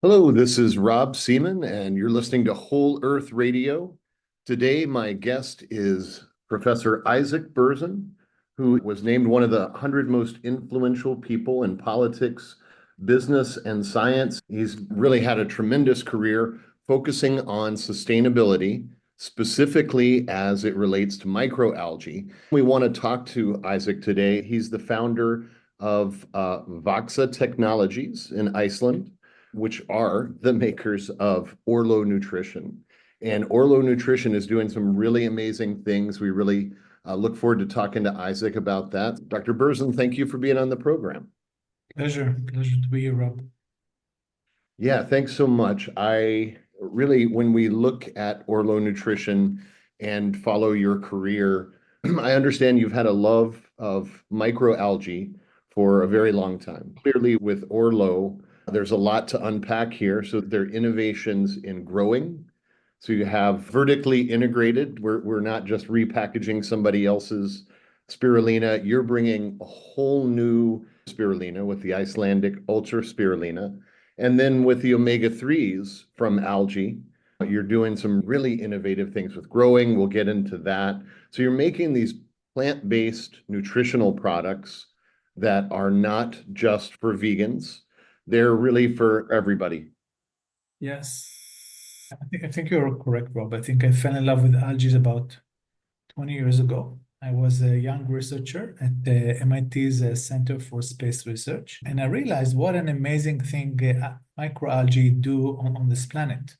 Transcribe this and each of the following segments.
Hello, this is Rob Seaman, and you're listening to Whole Earth Radio. Today, my guest is Professor Isaac Berzin, who was named one of the 100 most influential people in politics, business, and science. He's really had a tremendous career focusing on sustainability, specifically as it relates to microalgae. We want to talk to Isaac today. He's the founder of Vaxa Technologies in Iceland, which are the makers of ÖRLÖ Nutrition. And ÖRLÖ Nutrition is doing some really amazing things. We really look forward to talking to Isaac about that. Dr. Berzin, thank you for being on the program. Pleasure to be here, Rob. Yeah, thanks so much. I really, when we look at ÖRLÖ Nutrition and follow your career, I understand you've had a love of microalgae for a very long time. Clearly, with ÖRLÖ, there's a lot to unpack here. So there are innovations in growing. So you have vertically integrated. We're not just repackaging somebody else's spirulina. You're bringing a whole new spirulina with the Icelandic ultra spirulina. And then with the omega-3s from algae, you're doing some really innovative things with growing. We'll get into that. So you're making these plant-based nutritional products that are not just for vegans. They're really for everybody. Yes, I think you're correct, Rob. I think I fell in love with algae about 20 years ago. I was a young researcher at the MIT's Center for Space Research, and I realized what an amazing thing microalgae do on this planet.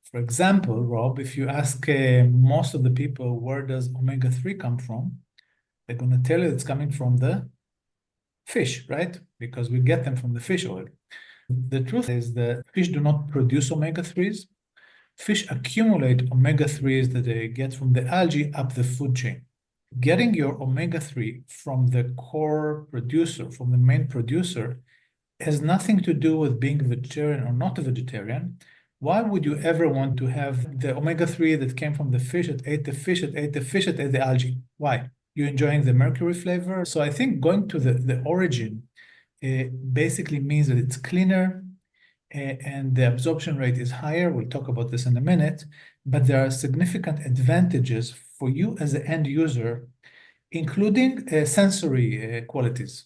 For example, Rob, if you ask most of the people, where does omega-3 come from? They're going to tell you it's coming from the fish, right? Because we get them from the fish oil. The truth is that fish do not produce omega-3s. Fish accumulate omega-3s that they get from the algae up the food chain. Getting your omega-3 from the core producer, from the main producer, has nothing to do with being a vegetarian or not a vegetarian. Why would you ever want to have the omega-3 that came from the fish that ate the fish that ate the fish that ate the algae? Why? You're enjoying the mercury flavor. So I think going to the origin basically means that it's cleaner and the absorption rate is higher. We'll talk about this in a minute, but there are significant advantages for you as an end user, including sensory qualities,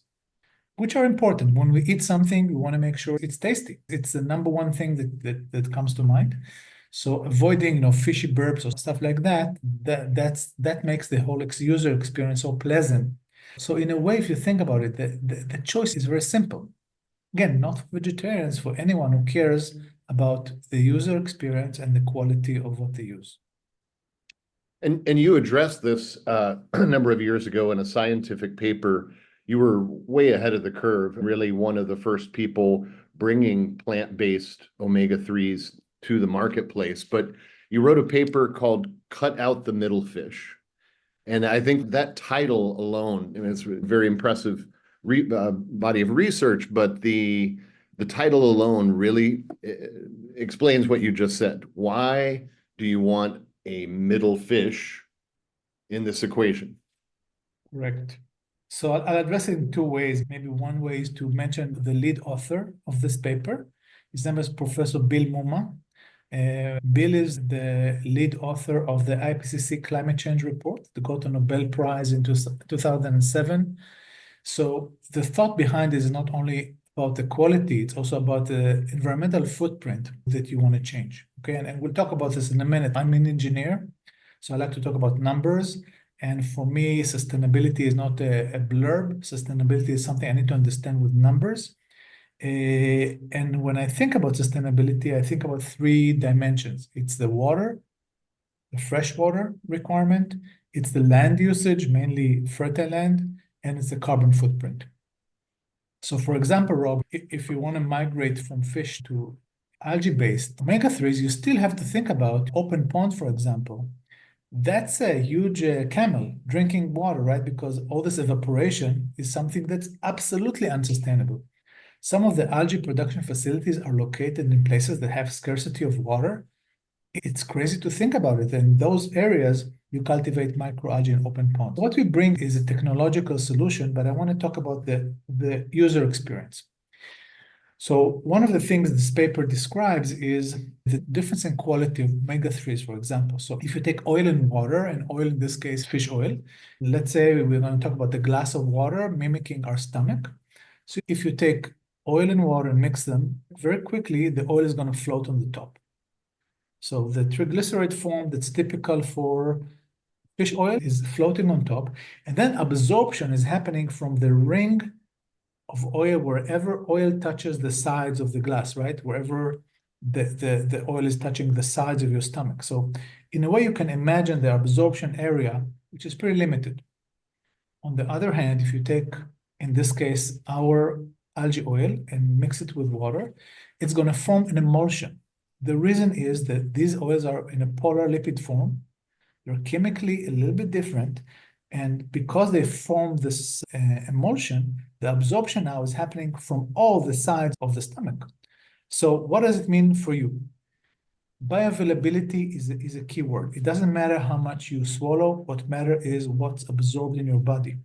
which are important. When we eat something, we want to make sure it's tasty. It's the number one thing that comes to mind. So avoiding, fishy burps or stuff like that makes the whole user experience so pleasant. So in a way, if you think about it, the choice is very simple. Again, not for vegetarians, for anyone who cares about the user experience and the quality of what they use. And you addressed this a number of years ago in a scientific paper. You were way ahead of the curve, really one of the first people bringing plant-based omega-3s to the marketplace. But you wrote a paper called Cut Out the Middle Fish. And I think that title alone, it's a very impressive body of research, but the title alone really explains what you just said. Why do you want a middle fish in this equation? Correct. So I'll address it in two ways. Maybe one way is to mention the lead author of this paper. His name is Professor Bill Muma. Bill is the lead author of the IPCC climate change report that got a Nobel Prize in 2007. So the thought behind it is not only about the quality, it's also about the environmental footprint that you want to change. Okay, and we'll talk about this in a minute. I'm an engineer, so I like to talk about numbers. And for me, sustainability is not a blurb. Sustainability is something I need to understand with numbers. And when I think about sustainability, I think about three dimensions. It's the water, the freshwater requirement, it's the land usage, mainly fertile land, and it's the carbon footprint. So for example, Rob, if you want to migrate from fish to algae-based omega-3s, you still have to think about open pond, for example. That's a huge camel drinking water, right? Because all this evaporation is something that's absolutely unsustainable. Some of the algae production facilities are located in places that have scarcity of water. It's crazy to think about it. In those areas, you cultivate microalgae in open ponds. What we bring is a technological solution, but I want to talk about the user experience. So one of the things this paper describes is the difference in quality of omega-3s, for example. So if you take oil and water, and oil in this case, fish oil, let's say we're going to talk about the glass of water mimicking our stomach. So if you take oil and water and mix them, very quickly, the oil is going to float on the top. So the triglyceride form that's typical for fish oil is floating on top, and then absorption is happening from the ring of oil wherever oil touches the sides of the glass, right? Wherever the oil is touching the sides of your stomach. So in a way, you can imagine the absorption area, which is pretty limited. On the other hand, if you take, in this case, our algae oil and mix it with water, it's going to form an emulsion. The reason is that these oils are in a polar lipid form. They're chemically a little bit different. And because they form this emulsion, the absorption now is happening from all the sides of the stomach. So what does it mean for you? Bioavailability is a key word. It doesn't matter how much you swallow. What matters is what's absorbed in your body.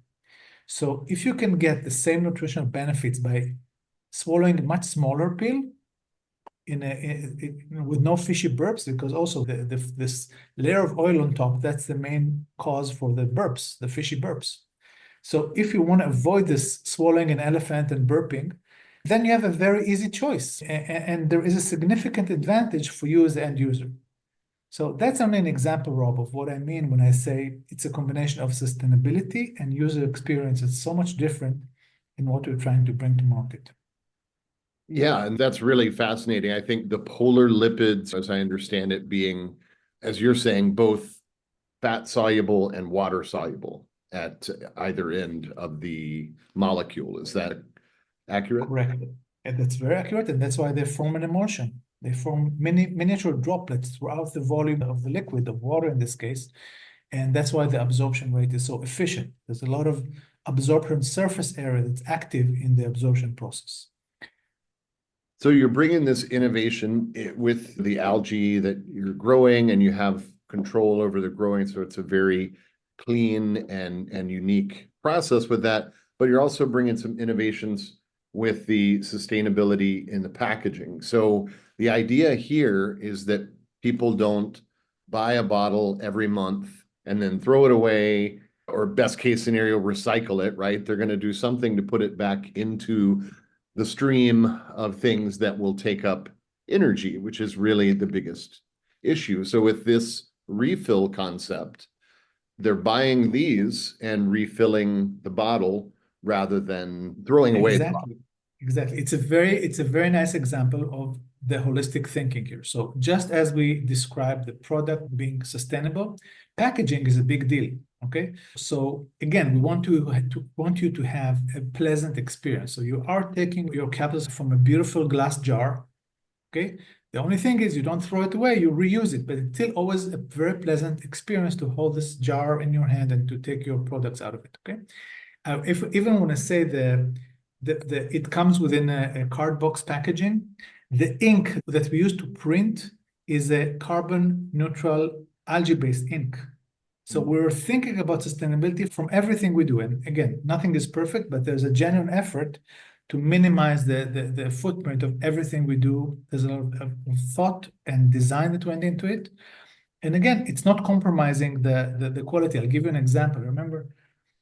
So if you can get the same nutritional benefits by swallowing a much smaller pill with no fishy burps, because also this layer of oil on top, that's the main cause for the burps, the fishy burps. So if you want to avoid this swallowing an elephant and burping, then you have a very easy choice. And there is a significant advantage for you as the end user. So that's only an example, Rob, of what I mean when I say it's a combination of sustainability and user experience. It's so much different in what we're trying to bring to market. Yeah, and that's really fascinating. I think the polar lipids, as I understand it, being, as you're saying, both fat soluble and water soluble at either end of the molecule. Is that accurate? Correct. And that's very accurate, and that's why they form an emulsion. They form miniature droplets throughout the volume of the liquid, of water in this case, and that's why the absorption rate is so efficient. There's a lot of absorption surface area that's active in the absorption process. So you're bringing this innovation with the algae that you're growing, and you have control over the growing. So it's a very clean and unique process with that. But you're also bringing some innovations with the sustainability in the packaging. So the idea here is that people don't buy a bottle every month and then throw it away, or best case scenario, recycle it, right? They're going to do something to put it back into the stream of things that will take up energy, which is really the biggest issue. So with this refill concept, they're buying these and refilling the bottle rather than throwing away the bottle. Exactly. It's a very nice example of the holistic thinking here. So just as we described the product being sustainable, packaging is a big deal. Okay. So again, we want you to have a pleasant experience. So you are taking your capsules from a beautiful glass jar. Okay. The only thing is you don't throw it away, you reuse it, but it's still always a very pleasant experience to hold this jar in your hand and to take your products out of it. Okay. If even when I say it comes within a card box packaging, the ink that we use to print is a carbon neutral algae-based ink. So we're thinking about sustainability from everything we do. And again, nothing is perfect, but there's a genuine effort to minimize the footprint of everything we do. There's a lot of thought and design that went into it. And again, it's not compromising the quality. I'll give you an example. Remember,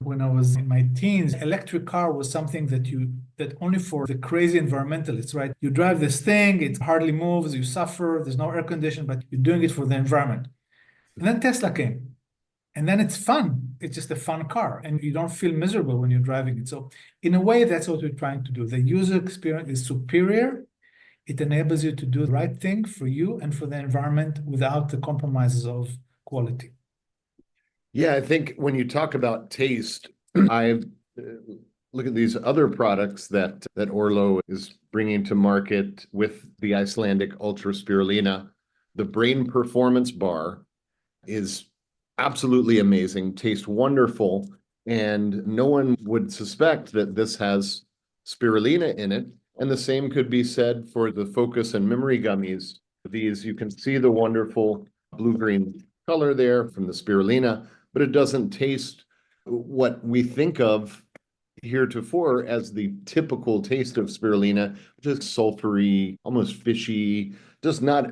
when I was in my teens, electric car was something that only for the crazy environmentalists, right? You drive this thing, it hardly moves, you suffer, there's no air conditioning, but you're doing it for the environment. And then Tesla came. And then it's fun. It's just a fun car, and you don't feel miserable when you're driving it. So in a way, that's what we're trying to do. The user experience is superior. It enables you to do the right thing for you and for the environment without the compromises of quality. Yeah, I think when you talk about taste, I look at these other products that ÖRLÖ is bringing to market with the Icelandic Ultra Spirulina. The Brain Performance Bar is absolutely amazing, tastes wonderful, and no one would suspect that this has spirulina in it. And the same could be said for the focus and memory gummies. These, you can see the wonderful blue-green color there from the spirulina, but it doesn't taste what we think of heretofore as the typical taste of spirulina, just sulfury, almost fishy. Just not,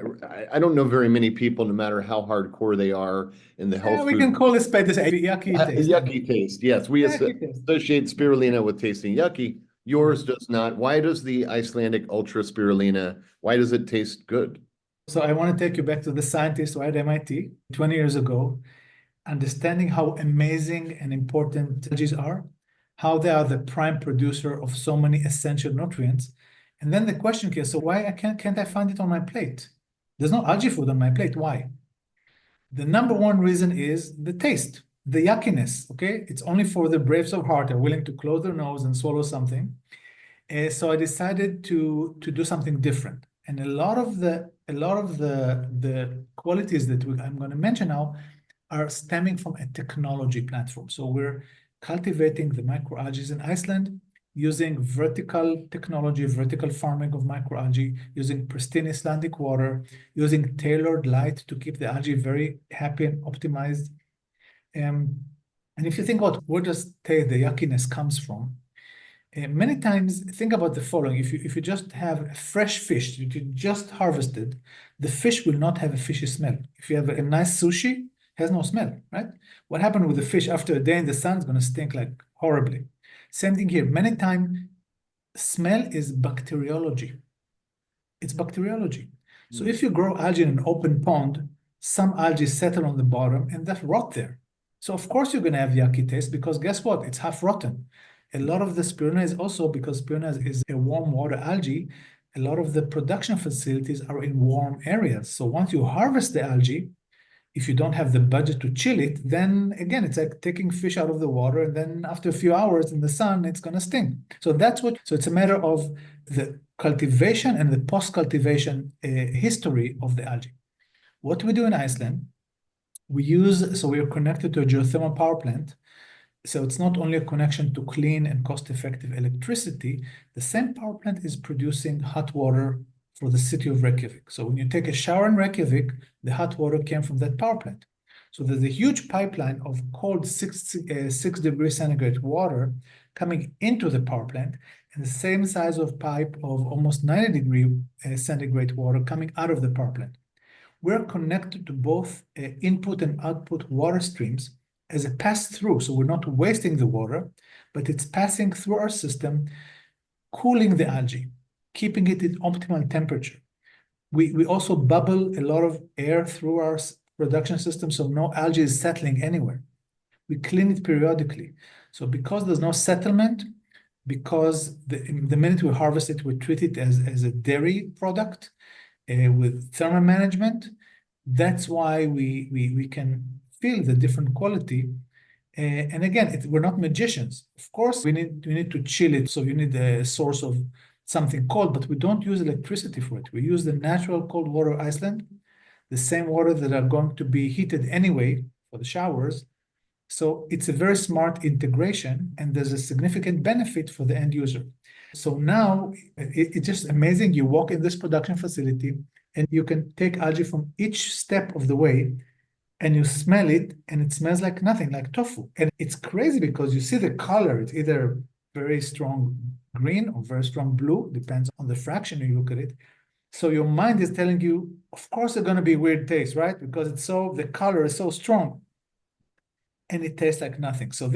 I don't know very many people, no matter how hardcore they are in the Yeah, health we can food. call it spade a yucky taste. I Yucky mean, taste. Yes, we yucky taste. associate spirulina with tasting yucky. Yours does not. Why does the Icelandic Ultra Spirulina, why does it taste good? So I want to take you back to the scientists right at MIT 20 years ago, understanding how amazing and important algae are, how they are the prime producer of so many essential nutrients. And then the question is, so why can't I find it on my plate? There's no algae food on my plate. Why? The number one reason is the taste, the yuckiness. Okay, it's only for the braves of heart are willing to close their nose and swallow something. So I decided to do something different. And a lot of the qualities that I'm going to mention now are stemming from a technology platform. So we're cultivating the microalgae in Iceland using vertical technology, vertical farming of microalgae, using pristine Icelandic water, using tailored light to keep the algae very happy and optimized. And if you think about where does the yuckiness comes from, many times think about the following. If you just have a fresh fish that you just harvested, the fish will not have a fishy smell. If you have a nice sushi, it has no smell, right? What happened with the fish after a day in the sun is going to stink like horribly. Same thing here. Many times, smell is bacteriology. It's bacteriology. So if you grow algae in an open pond, some algae settle on the bottom and that rot there. So of course you're going to have yucky taste because guess what? It's half rotten. A lot of the spirulina is also because spirulina is a warm water algae. A lot of the production facilities are in warm areas. So once you harvest the algae, if you don't have the budget to chill it, then again, it's like taking fish out of the water. And then after a few hours in the sun, it's going to stink. So it's a matter of the cultivation and the post-cultivation history of the algae. What we do in Iceland, so we are connected to a geothermal power plant. So it's not only a connection to clean and cost-effective electricity, the same power plant is producing hot water for the city of Reykjavik. So when you take a shower in Reykjavik, the hot water came from that power plant. So there's a huge pipeline of cold 6 degrees centigrade water coming into the power plant, and the same size of pipe of almost 90-degree centigrade water coming out of the power plant. We're connected to both input and output water streams as a pass-through. So we're not wasting the water, but it's passing through our system, cooling the algae, keeping it at optimal temperature. We also bubble a lot of air through our production system, so no algae is settling anywhere. We clean it periodically. So because there's no settlement, because the minute we harvest it, we treat it as a dairy product with thermal management. That's why we can feel the different quality. And again, we're not magicians. Of course, we need to chill it, so you need a source of something cold, but we don't use electricity for it. We use the natural cold water of Iceland, the same water that are going to be heated anyway for the showers. So it's a very smart integration, and there's a significant benefit for the end user. So now it's just amazing. You walk in this production facility and you can take algae from each step of the way and you smell it and it smells like nothing, like tofu. And it's crazy because you see the color. It's either very strong green or very strong blue, depends on the fraction you look at it. So your mind is telling you, of course, it's going to be weird taste, right? Because the color is so strong and it tastes like nothing. So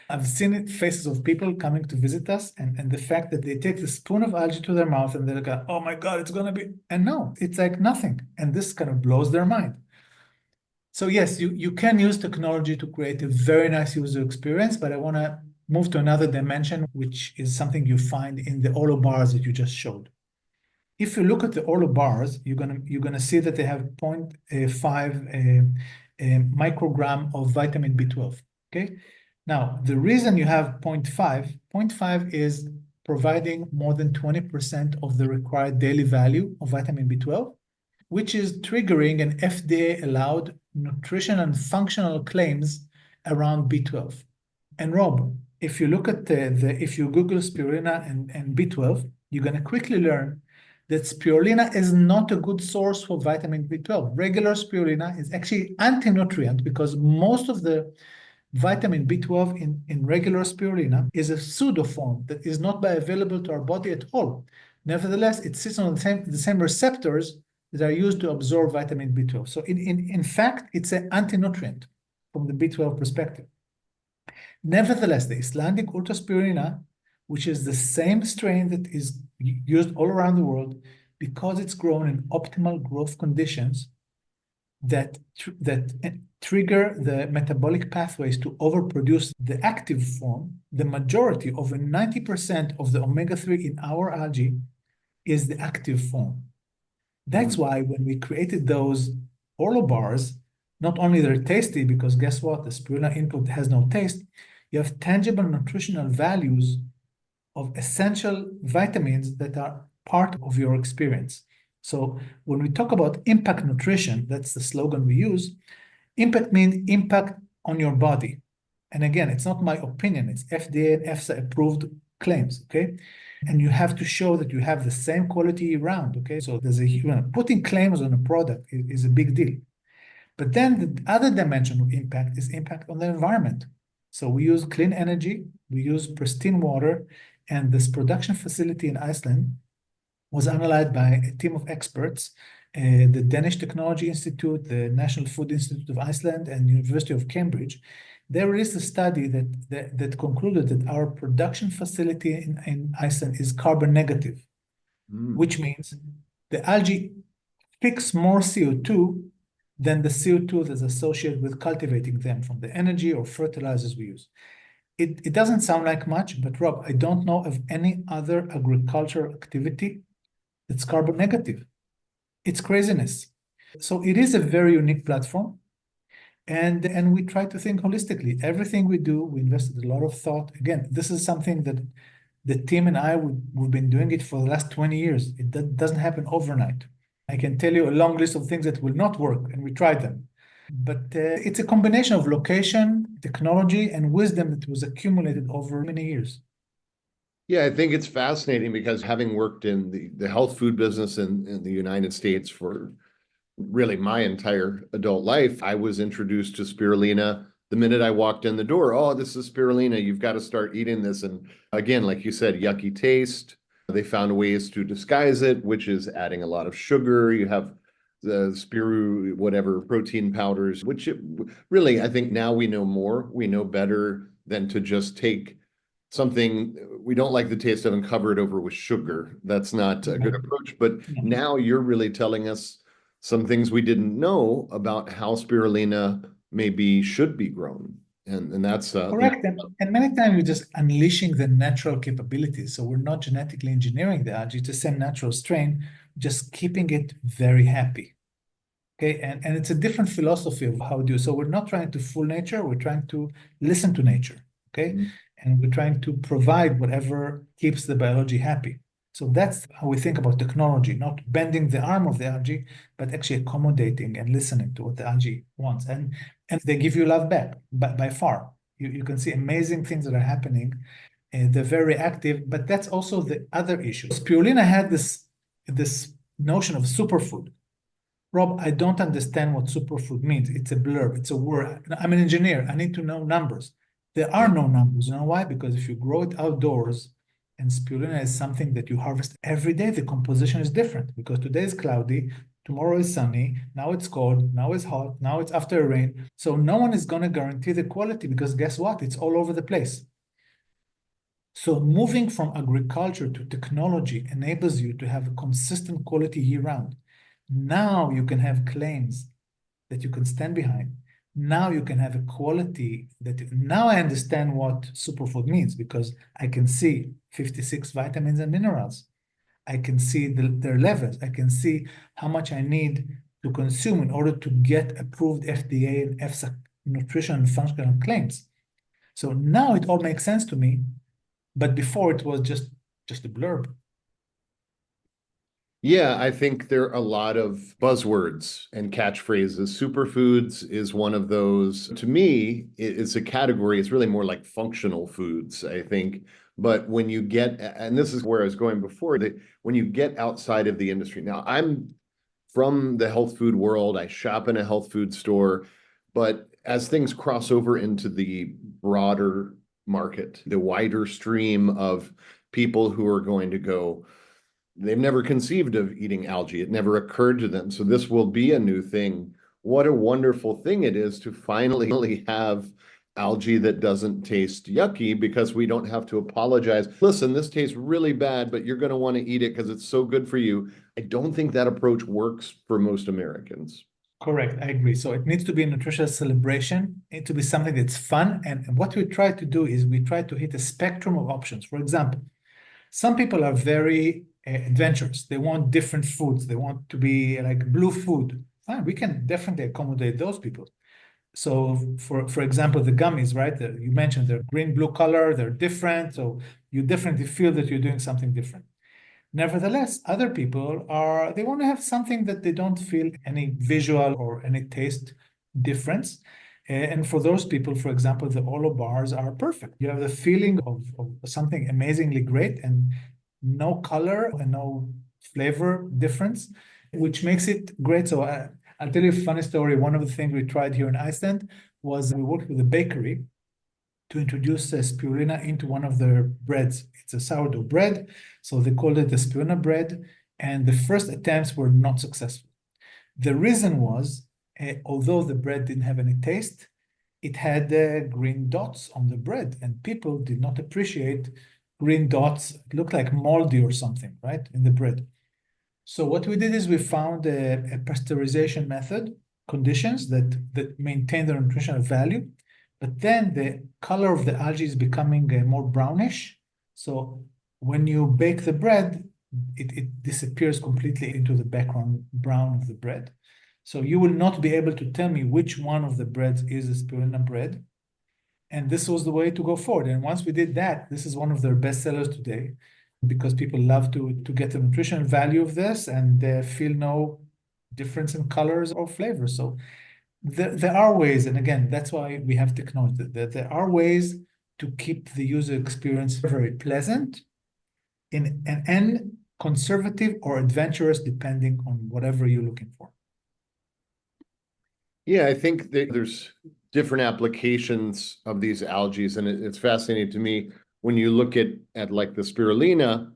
I've seen it, faces of people coming to visit us, and the fact that they take the spoon of algae to their mouth and they're like, oh my God, it's gonna be, and no, it's like nothing. And this kind of blows their mind. So yes, you can use technology to create a very nice user experience, but I wanna move to another dimension, which is something you find in the Olo bars that you just showed. If you look at the Olo bars, you're gonna see that they have 0.5 microgram of vitamin B12. Okay. Now the reason you have 0.5 is providing more than 20% of the required daily value of vitamin B12, which is triggering an FDA-allowed nutrition and functional claims around B12. And Rob, if you look at if you Google spirulina and B12, you're gonna quickly learn that spirulina is not a good source for vitamin B12. Regular spirulina is actually anti-nutrient because most of the vitamin B12 in regular spirulina is a pseudo form that is not bioavailable to our body at all. Nevertheless, it sits on the same receptors that are used to absorb vitamin B12. So in fact, it's an anti-nutrient from the B12 perspective. Nevertheless, the Icelandic Spirulina, which is the same strain that is used all around the world, because it's grown in optimal growth conditions that trigger the metabolic pathways to overproduce the active form, the majority, over 90% of the omega-3 in our algae is the active form. That's why when we created those ÖRLÖ bars, not only they're tasty, because guess what? The spirulina input has no taste. You have tangible nutritional values of essential vitamins that are part of your experience. So when we talk about impact nutrition, that's the slogan we use. Impact means impact on your body. And again, it's not my opinion. It's FDA and EFSA approved claims, okay? And you have to show that you have the same quality year round, okay? So there's putting claims on a product is a big deal. But then the other dimension of impact is impact on the environment. So we use clean energy, we use pristine water, and this production facility in Iceland was analyzed by a team of experts, the Danish Technology Institute, the National Food Institute of Iceland, and University of Cambridge. They released a study that concluded that our production facility in Iceland is carbon negative, which means the algae fix more CO2 than the CO2 that's associated with cultivating them from the energy or fertilizers we use. It doesn't sound like much, but Rob, I don't know of any other agricultural activity that's carbon negative. It's craziness. So it is a very unique platform. And we try to think holistically. Everything we do, we invested a lot of thought. Again, this is something that the team and I, we've been doing it for the last 20 years. It doesn't happen overnight. I can tell you a long list of things that will not work, and we tried them. But it's a combination of location, technology, and wisdom that was accumulated over many years. Yeah, I think it's fascinating because having worked in the health food business in the United States for really my entire adult life, I was introduced to spirulina the minute I walked in the door. Oh, this is spirulina. You've got to start eating this. And again, like you said, yucky taste. They found ways to disguise it, which is adding a lot of sugar. You have the spiru, whatever, protein powders, which really, I think now we know more. We know better than to just take something we don't like the taste of and cover it over with sugar. That's not a good approach. But now you're really telling us some things we didn't know about how spirulina maybe should be grown. And that's correct. And many times we're just unleashing the natural capabilities. So we're not genetically engineering the algae, it's the same natural strain, just keeping it very happy. Okay, and it's a different philosophy of how to do. So we're not trying to fool nature, we're trying to listen to nature. Okay, and we're trying to provide whatever keeps the biology happy. So that's how we think about technology, not bending the arm of the algae, but actually accommodating and listening to what the algae wants. And they give you love back by far. You can see amazing things that are happening. They're very active, but that's also the other issue. Spirulina had this notion of superfood. Rob, I don't understand what superfood means. It's a blurb, it's a word. I'm an engineer, I need to know numbers. There are no numbers. You know why? Because if you grow it outdoors, and spirulina is something that you harvest every day, the composition is different because today is cloudy, tomorrow is sunny, now it's cold, now it's hot, now it's after a rain. So no one is going to guarantee the quality because guess what? It's all over the place. So moving from agriculture to technology enables you to have a consistent quality year round. Now you can have claims that you can stand behind. Now you can have a quality that now I understand what superfood means because I can see 56 vitamins and minerals. I can see their levels. I can see how much I need to consume in order to get approved FDA and EFSA nutrition and functional claims. So now it all makes sense to me, but before it was just a blurb. Yeah, I think there are a lot of buzzwords and catchphrases. Superfoods is one of those. To me, it's a category. It's really more like functional foods, I think. But when you get, and this is where I was going before, when you get outside of the industry. Now, I'm from the health food world. I shop in a health food store, but as things cross over into the broader market, the wider stream of people who are going to go, they've never conceived of eating algae. It never occurred to them. So this will be a new thing. What a wonderful thing it is to finally have algae that doesn't taste yucky, because we don't have to apologize. Listen, this tastes really bad, but you're going to want to eat it because it's so good for you. I don't think that approach works for most Americans. Correct, I agree. So it needs to be a nutritional celebration. It needs to be something that's fun. And what we try to do is we try to hit a spectrum of options. For example, some people are very adventurous. They want different foods. They want to be like blue food. Fine, we can definitely accommodate those people. So for example, the gummies, right? You mentioned they're green, blue color, they're different. So you definitely feel that you're doing something different. Nevertheless, other people they want to have something that they don't feel any visual or any taste difference. And for those people, for example, the Olo bars are perfect. You have the feeling of something amazingly great and no color and no flavor difference, which makes it great. So I'll tell you a funny story. One of the things we tried here in Iceland was we worked with a bakery to introduce spirulina into one of their breads. It's a sourdough bread, so they called it the spirulina bread, and the first attempts were not successful. The reason was, although the bread didn't have any taste, it had green dots on the bread, and people did not appreciate green dots. It looked like moldy or something, right, in the bread. So what we did is we found a pasteurization method, conditions that maintain their nutritional value, but then the color of the algae is becoming more brownish. So when you bake the bread, it disappears completely into the background brown of the bread. So you will not be able to tell me which one of the breads is a spirulina bread. And this was the way to go forward. And once we did that, this is one of their best sellers today, because people love to get the nutritional value of this and they feel no difference in colors or flavors. So there are ways, and again, that's why we have technology, that there are ways to keep the user experience very pleasant and conservative or adventurous, depending on whatever you're looking for. Yeah, I think that there's different applications of these algae, and it's fascinating to me when you look at like the spirulina,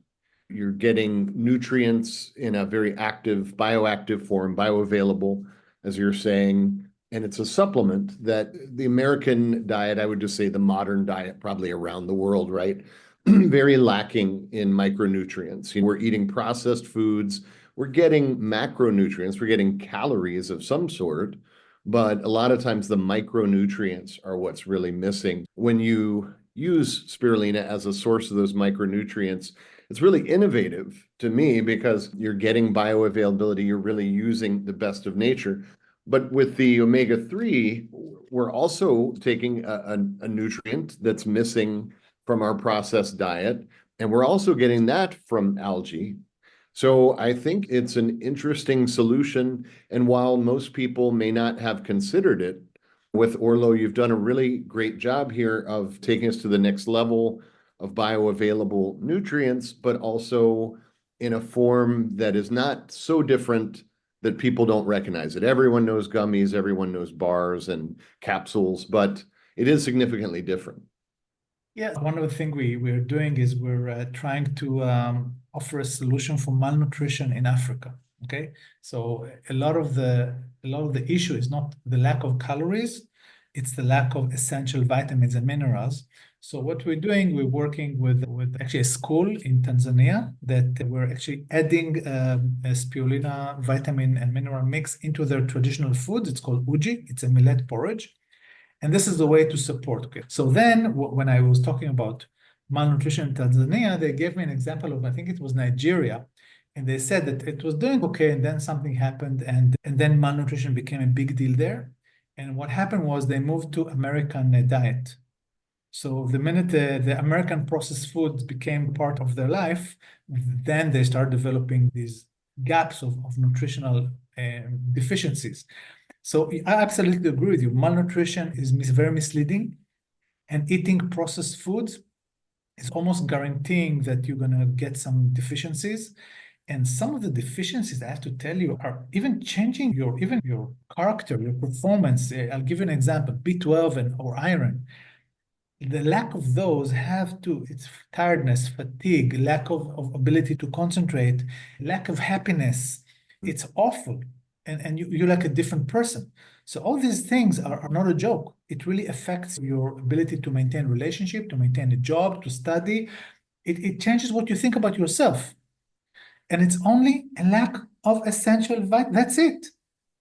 you're getting nutrients in a very active, bioactive form, bioavailable, as you're saying, and it's a supplement that the American diet, I would just say the modern diet, probably around the world, right? Very lacking in micronutrients. You know, we're eating processed foods, we're getting macronutrients, we're getting calories of some sort, but a lot of times the micronutrients are what's really missing. When you use spirulina as a source of those micronutrients, it's really innovative to me because you're getting bioavailability, you're really using the best of nature. But with the omega-3, we're also taking a nutrient that's missing from our processed diet, and we're also getting that from algae. So I think it's an interesting solution. And while most people may not have considered it, with ÖRLÖ, you've done a really great job here of taking us to the next level of bioavailable nutrients, but also in a form that is not so different that people don't recognize it. Everyone knows gummies, everyone knows bars and capsules, but it is significantly different. Yeah, one of the things we're doing is we're trying to offer a solution for malnutrition in Africa. Okay, so a lot of the issue is not the lack of calories, it's the lack of essential vitamins and minerals. So what we're doing, we're working with actually a school in Tanzania that we're actually adding a spirulina vitamin and mineral mix into their traditional foods. It's called uji. It's a millet porridge. And this is the way to support. Okay. So then when I was talking about malnutrition in Tanzania, they gave me an example of, I think it was Nigeria. And they said that it was doing okay, and then something happened, and then malnutrition became a big deal there. And what happened was they moved to American diet. So the minute the American processed foods became part of their life, then they start developing these gaps of nutritional deficiencies. So I absolutely agree with you. Malnutrition is very misleading, and eating processed foods is almost guaranteeing that you're going to get some deficiencies. And some of the deficiencies, I have to tell you, are even changing your character, your performance. I'll give you an example, B12 or iron. The lack of those it's tiredness, fatigue, lack of ability to concentrate, lack of happiness. It's awful. And you're like a different person. So all these things are not a joke. It really affects your ability to maintain relationship, to maintain a job, to study. It changes what you think about yourself. And it's only a lack of essential vitamins. That's it.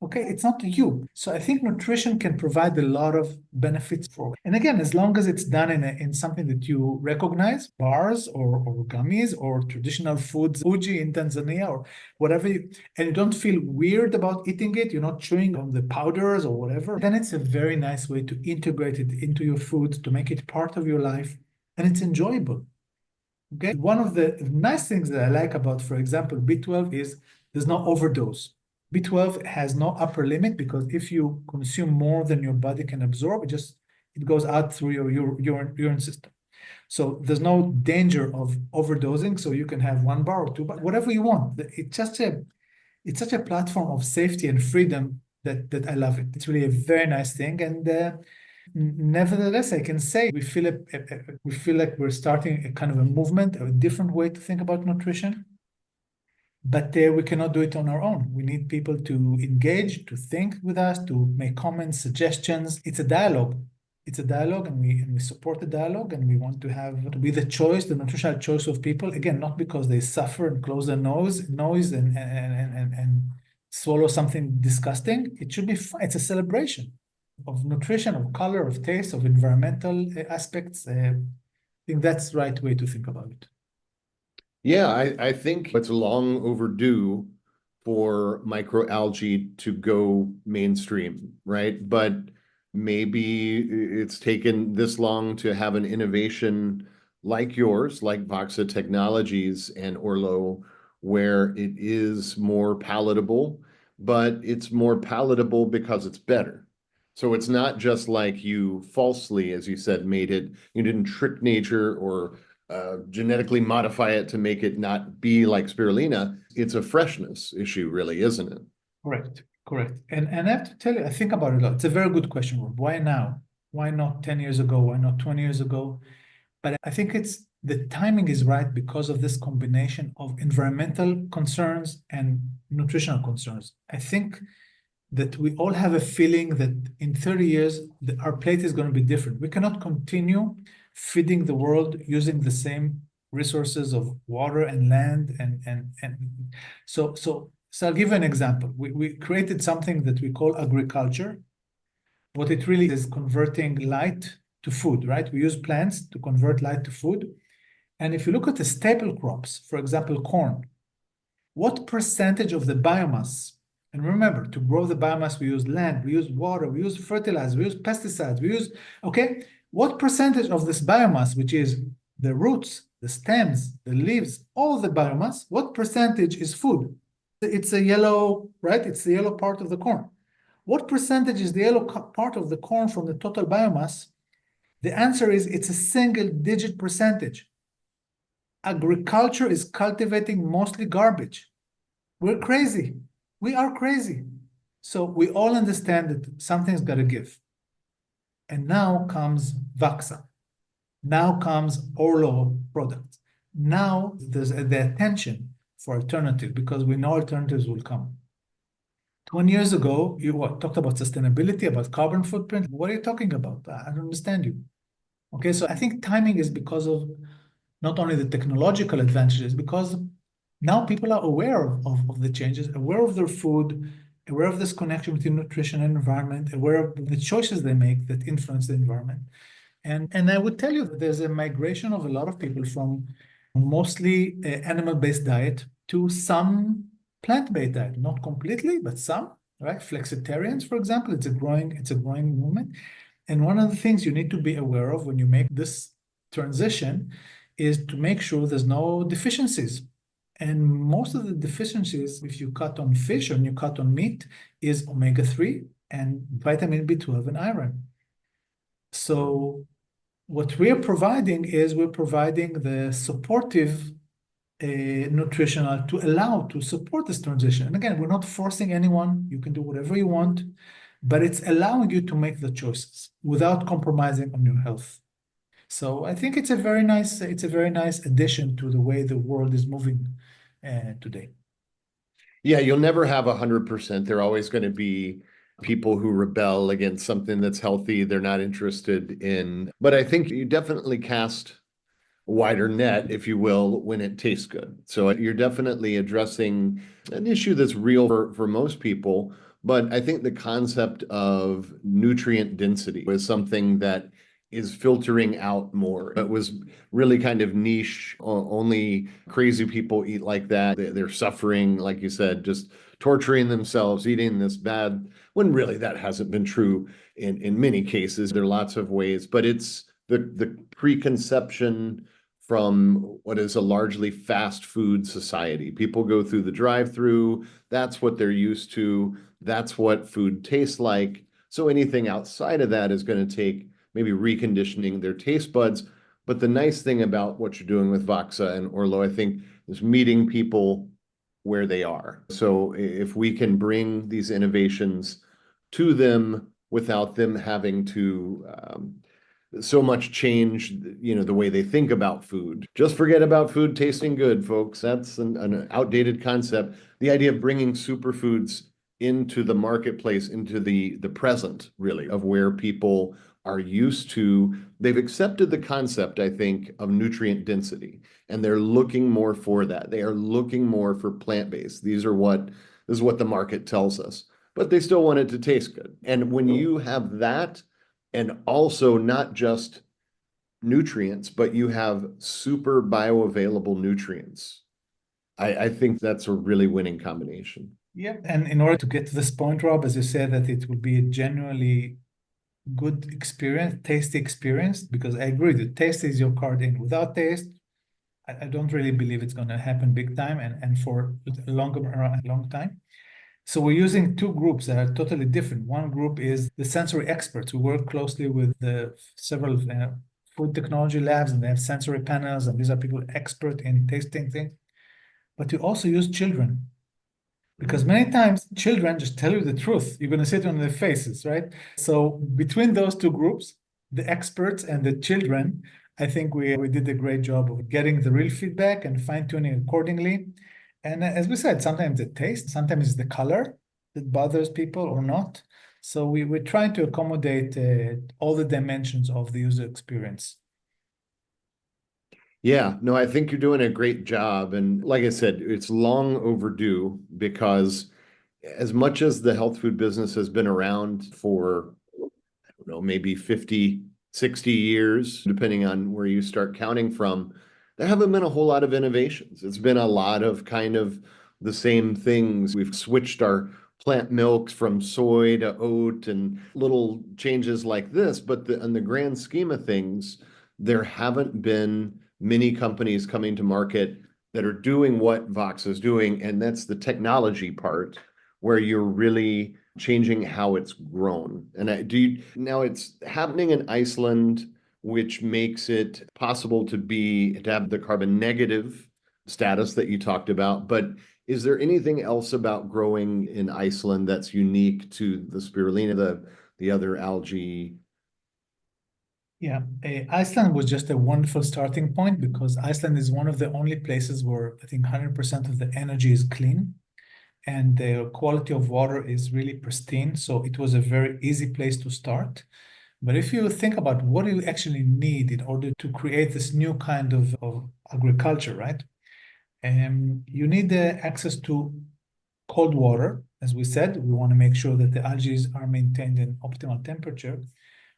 Okay, it's not you. So I think nutrition can provide a lot of benefits and again, as long as it's done in something that you recognize, bars or gummies or traditional foods, uji in Tanzania or whatever, and you don't feel weird about eating it, you're not chewing on the powders or whatever, then it's a very nice way to integrate it into your food, to make it part of your life, and it's enjoyable. Okay, one of the nice things that I like about, for example, B12 is there's no overdose. B12 has no upper limit because if you consume more than your body can absorb, it goes out through your urine system. So there's no danger of overdosing. So you can have 1 bar or 2 bar, whatever you want. It's such a platform of safety and freedom that I love it. It's really a very nice thing. And nevertheless, I can say we feel like we're starting a kind of a movement, a different way to think about nutrition. But we cannot do it on our own. We need people to engage, to think with us, to make comments, suggestions. It's a dialogue. It's a dialogue, and we support the dialogue, and we want to be the choice, the nutritional choice of people. Again, not because they suffer and close their nose and swallow something disgusting. It should be fun. It's a celebration of nutrition, of color, of taste, of environmental aspects. I think that's the right way to think about it. Yeah, I think it's long overdue for microalgae to go mainstream, right? But maybe it's taken this long to have an innovation like yours, like Voxa Technologies and ÖRLÖ, where it is more palatable, but it's more palatable because it's better. So it's not just like you falsely, as you said, you didn't trick nature or genetically modify it to make it not be like spirulina. It's a freshness issue, really, isn't it? Correct, correct. And I have to tell you, I think about it a lot. It's a very good question, Rob. Why now? Why not 10 years ago? Why not 20 years ago? But I think the timing is right because of this combination of environmental concerns and nutritional concerns. I think that we all have a feeling that in 30 years, our plate is going to be different. We cannot continue feeding the world using the same resources of water and land. So I'll give you an example. We created something that we call agriculture. What it really is converting light to food, right? We use plants to convert light to food. And if you look at the staple crops, for example, corn, what percentage of the biomass, and remember, to grow the biomass, we use land, we use water, we use fertilizer, we use pesticides, okay? What percentage of this biomass, which is the roots, the stems, the leaves, all the biomass, what percentage is food? It's a yellow, right? It's the yellow part of the corn. What percentage is the yellow part of the corn from the total biomass? The answer is it's a single-digit percentage. Agriculture is cultivating mostly garbage. We're crazy. We are crazy. So we all understand that something's got to give. And now comes Voxa. Now comes ÖRLÖ products. Now there's the attention for alternative because we know alternatives will come. 20 years ago, you talked about sustainability, about carbon footprint. What are you talking about? I don't understand you. Okay, so I think timing is because of not only the technological advantages, because now people are aware of the changes, aware of their food, aware of this connection between nutrition and environment, aware of the choices they make that influence the environment. And I would tell you that there's a migration of a lot of people from mostly animal-based diet to some plant-based diet, not completely, but some, right? Flexitarians, for example, it's a growing movement. And one of the things you need to be aware of when you make this transition is to make sure there's no deficiencies. And most of the deficiencies, if you cut on fish or you cut on meat, is omega-3 and vitamin B12 and iron. So what we're providing the supportive nutritional to support this transition. And again, we're not forcing anyone. You can do whatever you want, but it's allowing you to make the choices without compromising on your health. So I think it's a very nice addition to the way the world is moving today. Yeah, you'll never have 100%. There are always going to be people who rebel against something that's healthy, they're not interested in. But I think you definitely cast a wider net, if you will, when it tastes good. So you're definitely addressing an issue that's real for most people. But I think the concept of nutrient density is something that is filtering out more. It was really kind of niche. Only crazy people eat like that. They're suffering, like you said, just torturing themselves, eating this bad, when really that hasn't been true in many cases. There are lots of ways, but it's the preconception from what is a largely fast food society. People go through the drive-through, that's what they're used to, that's what food tastes like. So anything outside of that is going to take maybe reconditioning their taste buds. But the nice thing about what you're doing with Voxa and ÖRLÖ, I think, is meeting people where they are. So if we can bring these innovations to them without them having to so much change, the way they think about food. Just forget about food tasting good, folks. That's an outdated concept. The idea of bringing superfoods into the marketplace, into the present, really, of where people are used to. They've accepted the concept, I think, of nutrient density, and they're looking more for that. They are looking more for plant-based. This is what the market tells us, but they still want it to taste good. And when you have that, and also not just nutrients, but you have super bioavailable nutrients, I think that's a really winning combination. Yeah, and in order to get to this point, Rob, as you said, that it will be a genuinely good experience, tasty experience, because I agree, the taste is your card in. Without taste, I don't really believe it's going to happen big time and for a long time. So we're using two groups that are totally different. One group is the sensory experts who work closely with the several food technology labs, and they have sensory panels, and these are people expert in tasting things. But we also use children, because many times children just tell you the truth. You're going to see it on their faces, right? So between those two groups, the experts and the children, I think we did a great job of getting the real feedback and fine-tuning accordingly. And as we said, sometimes the taste, sometimes it's the color that bothers people or not. So we're trying to accommodate all the dimensions of the user experience. Yeah, no, I think you're doing a great job. And like I said, it's long overdue, because as much as the health food business has been around for, I don't know, maybe 50, 60 years, depending on where you start counting from, there haven't been a whole lot of innovations. It's been a lot of kind of the same things. We've switched our plant milks from soy to oat and little changes like this. But in the grand scheme of things, there haven't been many companies coming to market that are doing what Vox is doing. And that's the technology part, where you're really changing how it's grown. And now it's happening in Iceland, which makes it possible to have the carbon negative status that you talked about. But is there anything else about growing in Iceland that's unique to the spirulina, the other algae? Yeah, Iceland was just a wonderful starting point, because Iceland is one of the only places where I think 100% of the energy is clean and the quality of water is really pristine. So it was a very easy place to start. But if you think about what do you actually need in order to create this new kind of agriculture, right? You need access to cold water. As we said, we want to make sure that the algae are maintained in optimal temperature.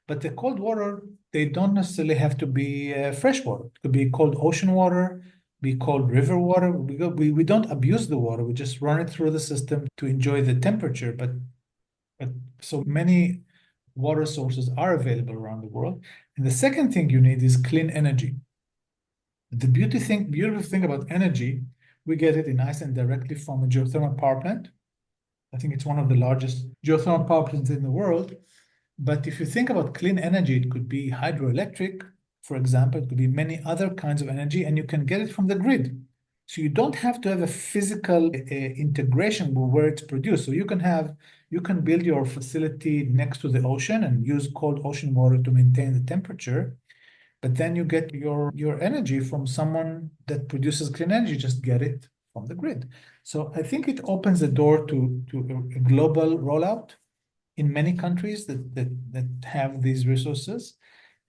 But the cold water, they don't necessarily have to be fresh water. It could be cold ocean water, be cold river water. We don't abuse the water. We just run it through the system to enjoy the temperature. But so many water sources are available around the world. And the second thing you need is clean energy. The beautiful thing about energy, we get it in Iceland directly from a geothermal power plant. I think it's one of the largest geothermal power plants in the world. But if you think about clean energy, it could be hydroelectric, for example, it could be many other kinds of energy, and you can get it from the grid. So you don't have to have a physical integration with where it's produced. So you can build your facility next to the ocean and use cold ocean water to maintain the temperature. But then you get your energy from someone that produces clean energy, just get it from the grid. So I think it opens the door to a global rollout in many countries that have these resources.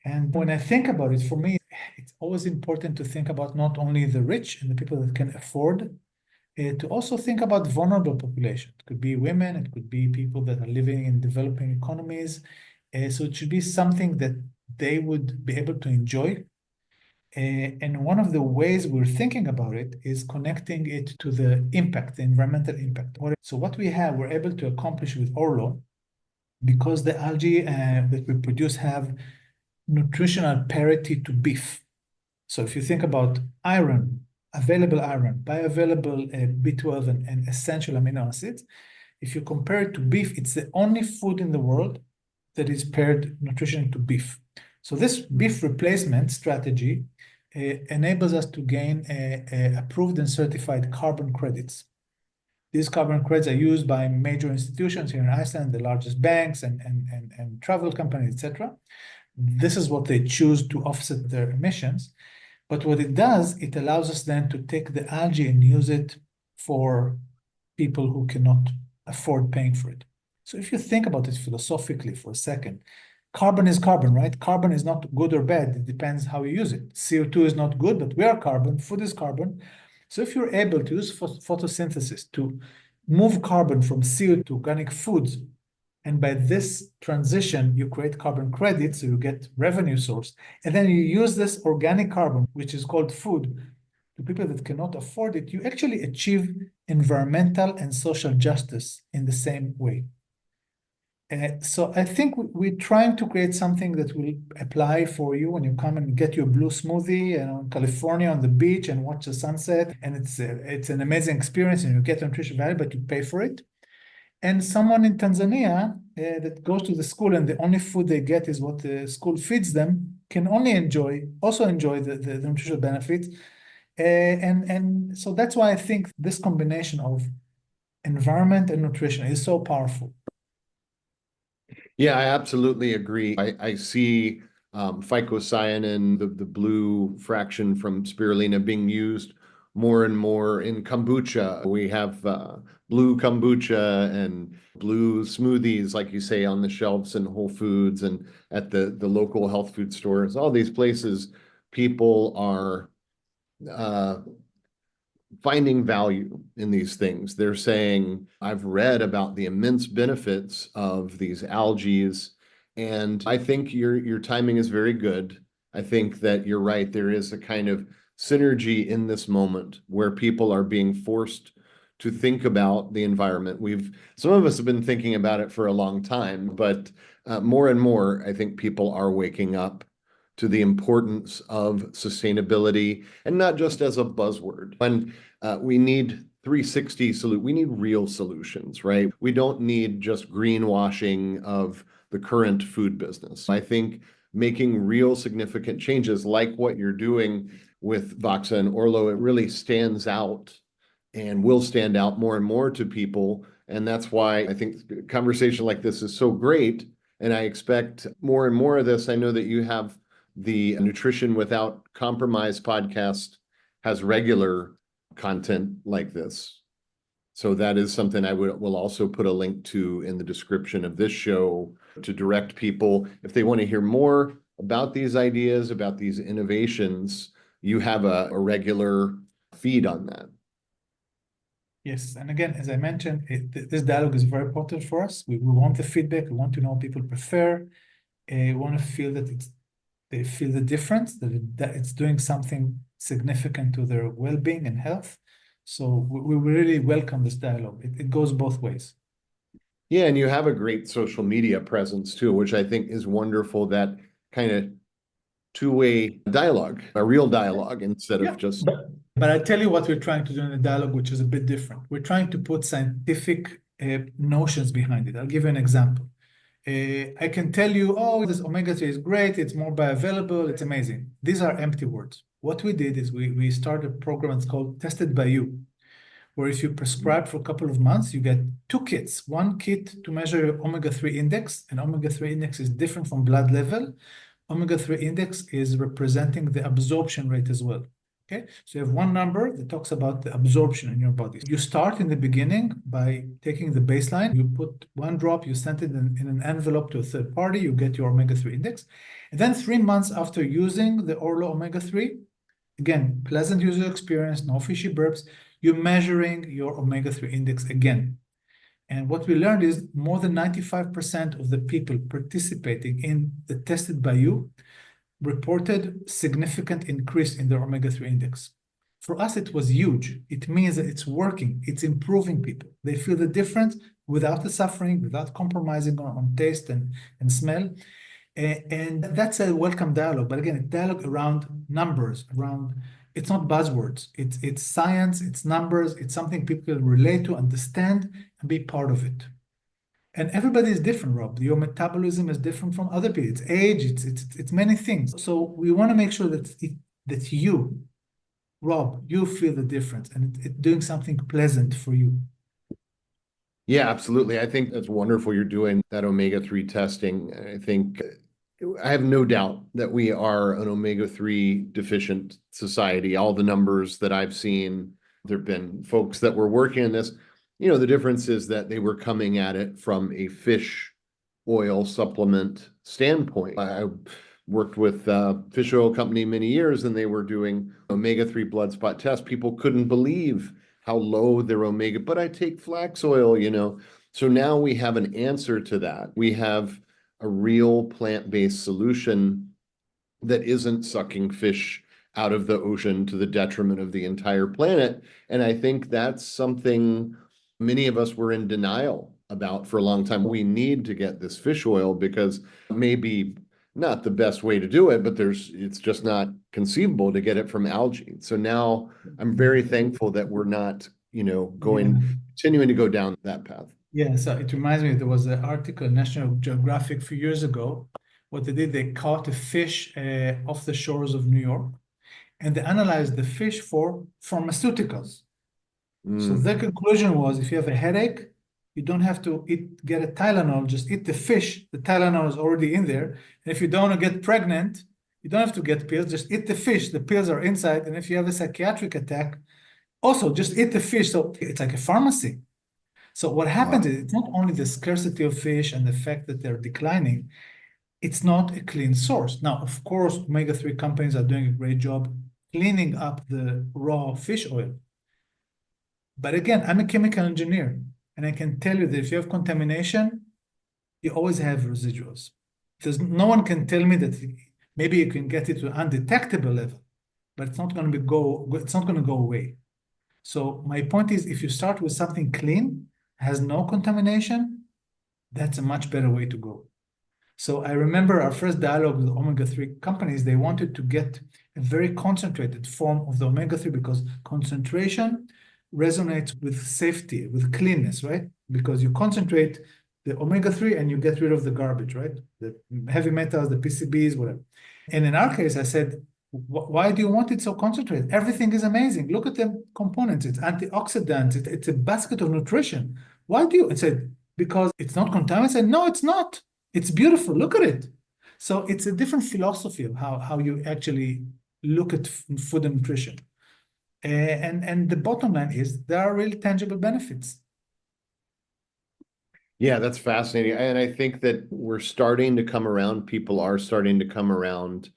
And when I think about it, for me, it's always important to think about not only the rich and the people that can afford, to also think about vulnerable population. It could be women, it could be people that are living in developing economies. So it should be something that they would be able to enjoy. And one of the ways we're thinking about it is connecting it to the impact, the environmental impact. So what we're able to accomplish with ÖRLÖ, because the algae that we produce have nutritional parity to beef. So if you think about iron, available iron, bioavailable B12 and essential amino acids, if you compare it to beef, it's the only food in the world that is paired nutrition to beef. So this beef replacement strategy enables us to gain approved and certified carbon credits. These carbon credits are used by major institutions here in Iceland, the largest banks and travel companies, etc. This is what they choose to offset their emissions. But what it does, it allows us then to take the algae and use it for people who cannot afford paying for it. So if you think about it philosophically for a second, carbon is carbon, right? Carbon is not good or bad. It depends how you use it. CO2 is not good, but we are carbon. Food is carbon. So if you're able to use photosynthesis to move carbon from CO2 to organic foods, and by this transition, you create carbon credits, so you get revenue source. And then you use this organic carbon, which is called food, to people that cannot afford it. You actually achieve environmental and social justice in the same way. So I think we're trying to create something that will apply for you when you come and get your blue smoothie in California on the beach and watch the sunset. And it's an amazing experience and you get nutrition value, but you pay for it. And someone in Tanzania that goes to the school and the only food they get is what the school feeds them can also enjoy the nutritional benefits. And so that's why I think this combination of environment and nutrition is so powerful. Yeah, I absolutely agree. I see phycocyanin, the blue fraction from spirulina, being used more and more in kombucha. We have blue kombucha and blue smoothies, like you say, on the shelves in Whole Foods and at the local health food stores. All these places, people are finding value in these things. They're saying, I've read about the immense benefits of these algae, and I think your timing is very good. I think that you're right. There is a kind of synergy in this moment where people are being forced to think about the environment. Some of us have been thinking about it for a long time, but more and more, I think people are waking up to the importance of sustainability, and not just as a buzzword. When we need 360 we need real solutions, right? We don't need just greenwashing of the current food business. I think making real significant changes like what you're doing with Voxa and ÖRLÖ, it really stands out and will stand out more and more to people. And that's why I think a conversation like this is so great. And I expect more and more of this. I know that you have the Nutrition Without Compromise podcast has regular content like this. So that is something will also put a link to in the description of this show to direct people. If they want to hear more about these ideas, about these innovations, you have a regular feed on that. Yes, and again, as I mentioned, this dialogue is very important for us. We want the feedback. We want to know what people prefer. We want to feel that they feel the difference, that it's doing something significant to their well-being and health. So we really welcome this dialogue. It goes both ways. Yeah, and you have a great social media presence too, which I think is wonderful, that kind of two-way dialogue, a real dialogue instead of just... But I tell you what we're trying to do in the dialogue, which is a bit different. We're trying to put scientific notions behind it. I'll give you an example. I can tell you, oh, this omega-3 is great, it's more bioavailable, it's amazing. These are empty words. What we did is we started a program that's called Tested by You, where if you prescribe for a couple of months, you get two kits. One kit to measure your omega-3 index, and omega-3 index is different from blood level. Omega-3 index is representing the absorption rate as well. Okay, so you have one number that talks about the absorption in your body. You start in the beginning by taking the baseline. You put one drop, you send it in an envelope to a third party, you get your omega-3 index. And then 3 months after using the ÖRLÖ omega-3, again, pleasant user experience, no fishy burps, you're measuring your omega-3 index again. And what we learned is more than 95% of the people participating in the Tested by You reported significant increase in their omega-3 index. For us, it was huge. It means that it's working, it's improving people. They feel the difference without the suffering, without compromising on taste and smell. And that's a welcome dialogue. But again, a dialogue around numbers, around it's not buzzwords. It's science, it's numbers, it's something people relate to, understand, and be part of it. And everybody is different, Rob. Your metabolism is different from other people. It's age, it's many things. So we want to make sure that you, Rob, you feel the difference and it's doing something pleasant for you. Yeah, absolutely. I think that's wonderful you're doing that omega-3 testing. I think I have no doubt that we are an omega-3 deficient society. All the numbers that I've seen, there have been folks that were working on this. The difference is that they were coming at it from a fish oil supplement standpoint. I worked with a fish oil company many years, and they were doing omega-3 blood spot tests. People couldn't believe how low their omega, but I take flax oil. So now we have an answer to that. We have a real plant-based solution that isn't sucking fish out of the ocean to the detriment of the entire planet. And I think that's something many of us were in denial about for a long time. We need to get this fish oil because maybe not the best way to do it, but it's just not conceivable to get it from algae. So now I'm very thankful that we're not, continuing to go down that path. Yeah, so it reminds me, there was an article in National Geographic a few years ago. What they did, they caught a fish off the shores of New York, and they analyzed the fish for pharmaceuticals. So their conclusion was, if you have a headache, you don't have to get a Tylenol, just eat the fish. The Tylenol is already in there. And if you don't want to get pregnant, you don't have to get pills, just eat the fish. The pills are inside. And if you have a psychiatric attack, also just eat the fish. So it's like a pharmacy. So what happens is it's not only the scarcity of fish and the fact that they're declining, it's not a clean source. Now, of course, omega-3 companies are doing a great job cleaning up the raw fish oil. But again, I'm a chemical engineer, and I can tell you that if you have contamination, you always have residuals. No one can tell me that maybe you can get it to undetectable level, but it's not going to go away. So my point is, if you start with something clean, has no contamination, that's a much better way to go. So I remember our first dialogue with omega-3 companies, they wanted to get a very concentrated form of the omega-3 because concentration resonates with safety, with cleanness, right? Because you concentrate the omega-3 and you get rid of the garbage, right? The heavy metals, the PCBs, whatever. And in our case, I said, why do you want it so concentrated? Everything is amazing. Look at the components. It's antioxidants. It's a basket of nutrition. Why do you? I said, because it's not contaminated. I said, no, it's not. It's beautiful. Look at it. So it's a different philosophy of how you actually look at food and nutrition. And the bottom line is there are really tangible benefits. Yeah, that's fascinating. And I think that we're starting to come around. People are starting to come around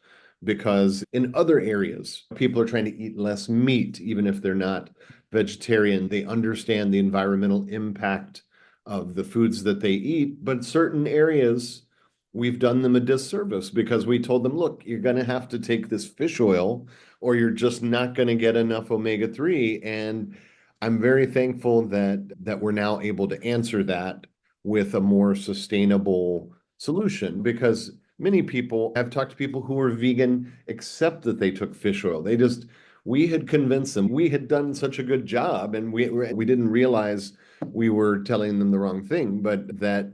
because in other areas, people are trying to eat less meat, even if they're not vegetarian. They understand the environmental impact of the foods that they eat. But certain areas, we've done them a disservice because we told them, look, you're going to have to take this fish oil or you're just not going to get enough omega-3. And I'm very thankful that we're now able to answer that with a more sustainable solution because many people have talked to people who were vegan except that they took fish oil. We had convinced them, we had done such a good job and we didn't realize we were telling them the wrong thing, but that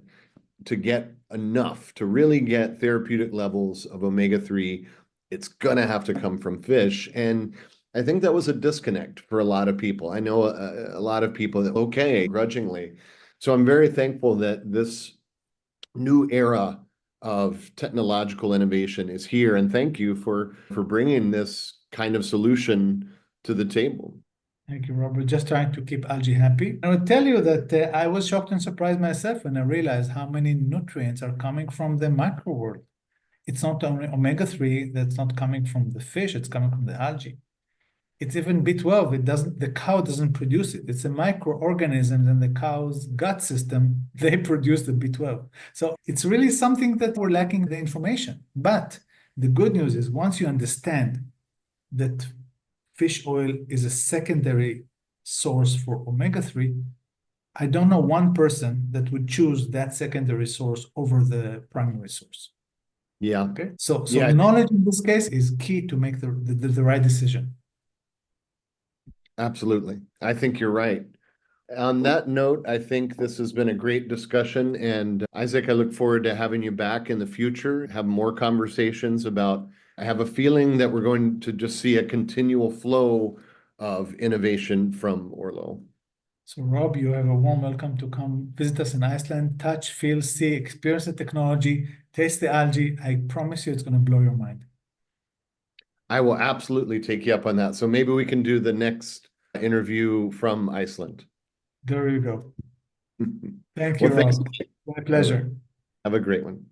to get enough, to really get therapeutic levels of omega-3 it's gonna have to come from fish. And I think that was a disconnect for a lot of people. I know a lot of people that, okay, grudgingly. So I'm very thankful that this new era of technological innovation is here. And thank you for bringing this kind of solution to the table. Thank you, Robert. Just trying to keep algae happy. I will tell you that I was shocked and surprised myself when I realized how many nutrients are coming from the micro world. It's not only omega-3 that's not coming from the fish, it's coming from the algae. It's even B12. The cow doesn't produce it. It's a microorganism in the cow's gut system. They produce the B12. So it's really something that we're lacking the information. But the good news is once you understand that fish oil is a secondary source for omega-3, I don't know one person that would choose that secondary source over the primary source. Yeah. Okay. So Yeah, knowledge in this case is key to make the right decision. absolutely. I think you're right. On that note, I think this has been a great discussion. And Isaac, I look forward to having you back in the future, have more conversations about. I have a feeling that we're going to just see a continual flow of innovation from ÖRLÖ. So Rob, you have a warm welcome to come visit us in Iceland, touch, feel, see, experience the technology, taste the algae. I promise you it's going to blow your mind. I will absolutely take you up on that. So maybe we can do the next interview from Iceland. There you go. Thank you, Well, Rob. thanks. My All right. pleasure. Have a great one.